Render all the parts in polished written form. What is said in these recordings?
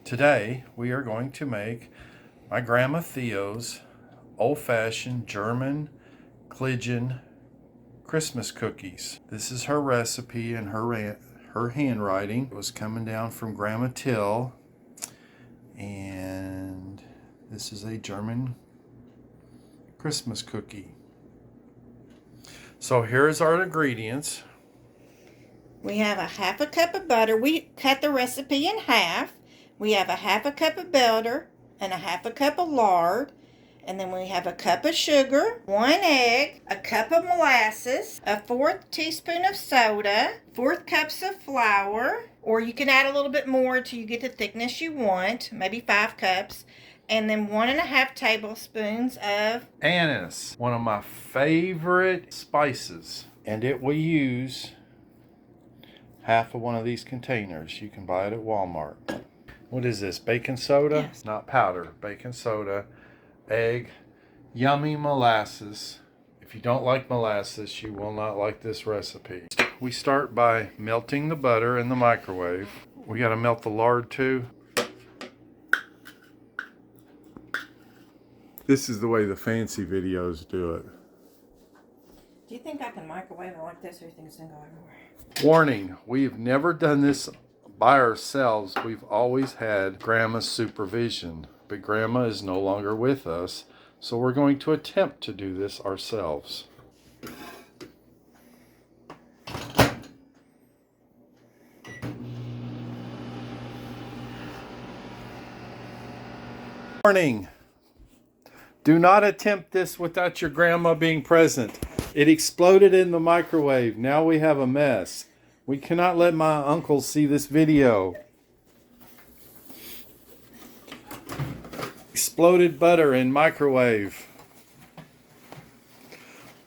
Today we are going to make my Grandma Theo's old-fashioned German Klutjin Christmas cookies. This is her recipe and her handwriting. It was coming down from Grandma Till, and this is a German Christmas cookie. So here's our ingredients. We have a half a cup of butter. We cut the recipe in half. We have a half a cup of butter and a half a cup of lard. And then we have a cup of sugar, 1 egg, a cup of molasses, a 1/4 teaspoon of soda, 4 cups of flour, or you can add a little bit more until you get the thickness you want, maybe 5 cups, and then 1½ tablespoons of Anise, one of my favorite spices, and it will use half of one of these containers. You can buy it at Walmart. What is this? Baking soda? Yes. Not powder. Baking soda, egg, yummy molasses. If you don't like molasses, you will not like this recipe. We start by melting the butter in the microwave. We got to melt the lard too. This is the way the fancy videos do it. Do you think I can microwave it like this, or you think it's going to go everywhere? Warning, we've never done this by ourselves. We've always had Grandma's supervision, but Grandma is no longer with us, so we're going to attempt to do this ourselves. Warning, do not attempt this without your grandma being present. It exploded in the microwave. Now we have a mess. We cannot let my uncle see this video. Exploded butter in microwave.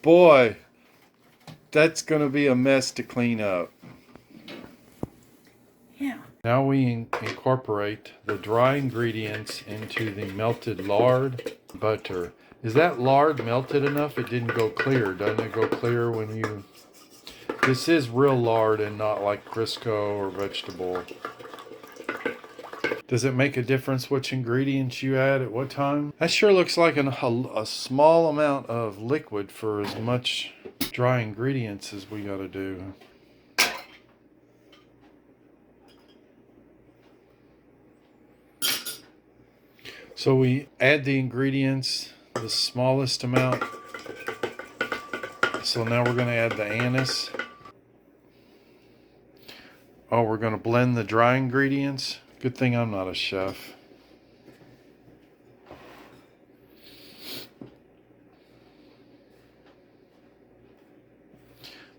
Boy, that's going to be a mess to clean up. Yeah. Now we incorporate the dry ingredients into the melted lard, butter. Is that lard melted enough? It didn't go clear. Doesn't it go clear when you... This is real lard and not like Crisco or vegetable. Does it make a difference which ingredients you add at what time? That sure looks like a small amount of liquid for as much dry ingredients as we got to do. So we add the ingredients, the smallest amount. So now we're going to add the anise. Oh, we're going to blend the dry ingredients. Good thing I'm not a chef.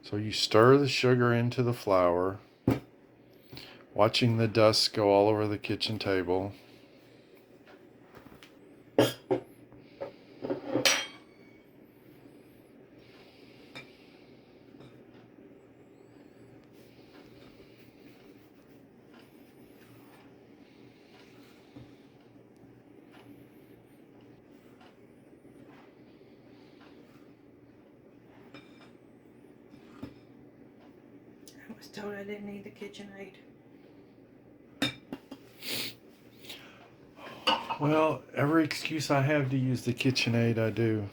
So you stir the sugar into the flour, watching the dust go all over the kitchen table. I was told I didn't need the KitchenAid. Well, every excuse I have to use the KitchenAid, I do.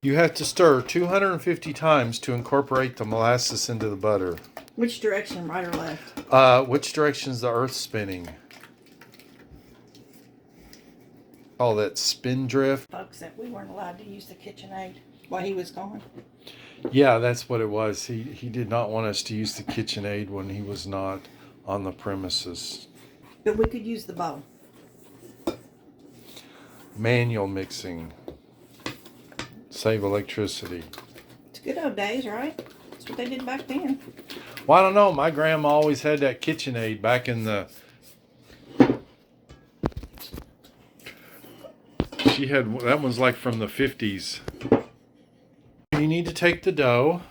You have to stir 250 times to incorporate the molasses into the butter. Which direction, right or left? Which direction is the earth spinning? All that spindrift. Folks said we weren't allowed to use the KitchenAid while he was gone. Yeah, that's what it was. He did not want us to use the KitchenAid when he was not on the premises. But we could use the bowl. Manual mixing. Save electricity. It's good old days, right? That's what they did back then. Well, I don't know. My grandma always had that KitchenAid back in the... She had... That one's like from the 50s. You need to take the dough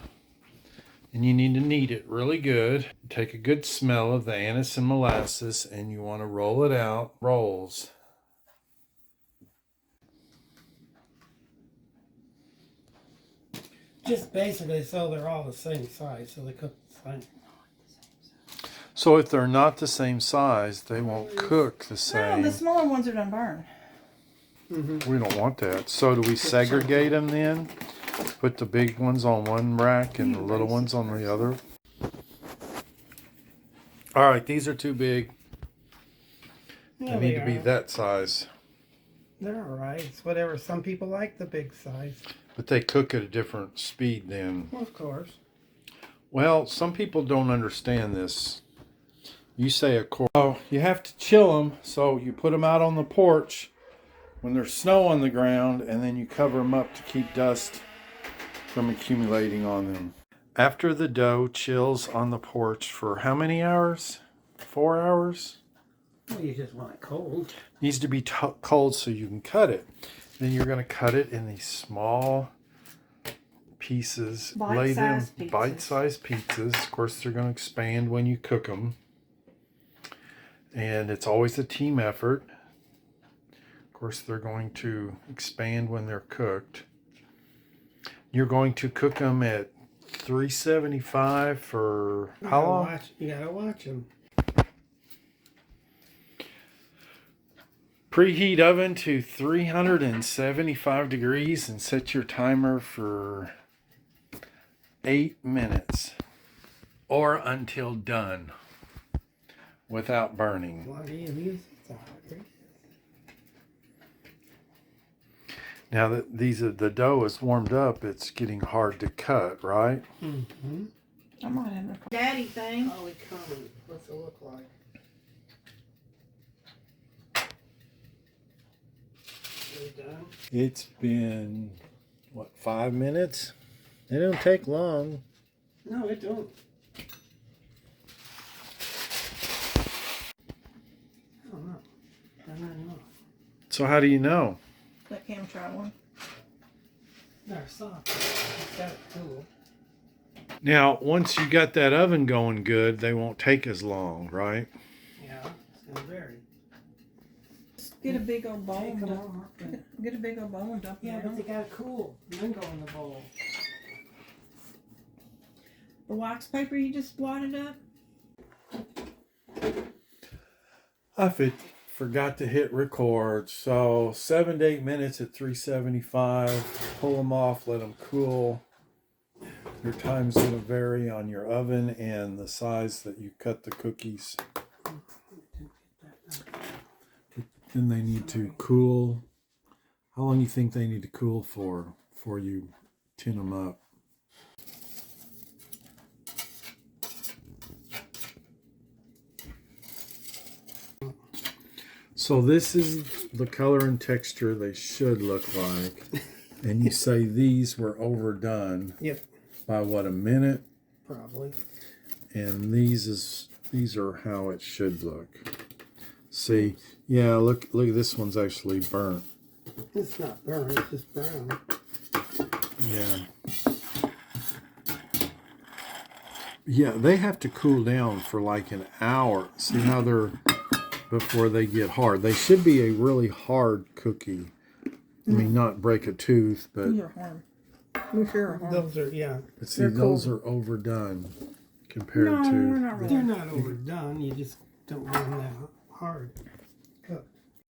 and you need to knead it really good. Take a good smell of the anise and molasses and you want to roll it out. Rolls. Just basically so they're all the same size, so they cook the same. So if they're not the same size, they won't cook the No, same. the smaller ones are done burn. We don't want that. So do we segregate them then? Put the big ones on one rack and the little ones on the other? All right, these are too big. They Yeah, need they to be are. that size. They're all right. It's whatever. Some people like the big size. But they cook at a different speed then. Well, of course. Well, some people don't understand this. You say a quart. Oh, you have to chill them, so you put them out on the porch when there's snow on the ground, and then you cover them up to keep dust from accumulating on them. After the dough chills on the porch for how many hours? 4 hours? Well, you just want it cold. Needs to be cold so you can cut it. Then you're going to cut it in these small pieces. Lay them Bite-sized pizzas. bite-sized pizzas. Of course, they're going to expand when you cook them. And it's always a team effort. Of course, they're going to expand when they're cooked. You're going to cook them at 375 for how long? You gotta watch them. Preheat oven to 375 degrees and set your timer for 8 minutes or until done without burning. What do you use? Now that the dough is warmed up, it's getting hard to cut, right? Mm-hmm. I might have a daddy thing. Holy cow! What's it look like? You done? It's been, what, 5 minutes? It don't take long. No, it don't. I don't know. I don't know. So how do you know? Let Cam try one. They're soft. It's got it cool. Now, once you got that oven going good, they won't take as long, right? Yeah, it's gonna vary. Get a big old bowl. Take And 'em dump, off and- get a big old bowl and dump Yeah, it but out. they gotta cool and then go in the bowl. The wax paper you just wadded up. I forgot to hit record. So 7 to 8 minutes at 375. Pull them off, let them cool. Your time's going to vary on your oven and the size that you cut the cookies. Then they need to cool. How long do you think they need to cool for before you tin them up? So this is the color and texture they should look like. And you say these were overdone. Yep. By what, a minute? Probably. And these are how it should look. See, yeah, look, this one's actually burnt. It's not burnt, it's just brown. Yeah. Yeah, they have to cool down for like an hour. See how they're, before they get hard. They should be a really hard cookie. I mean, not break a tooth, but These are hard. We sure are hard. Those are, yeah. but see, They're those cool. are overdone compared No, to. they're not really. They're not overdone, you just don't want them that hard.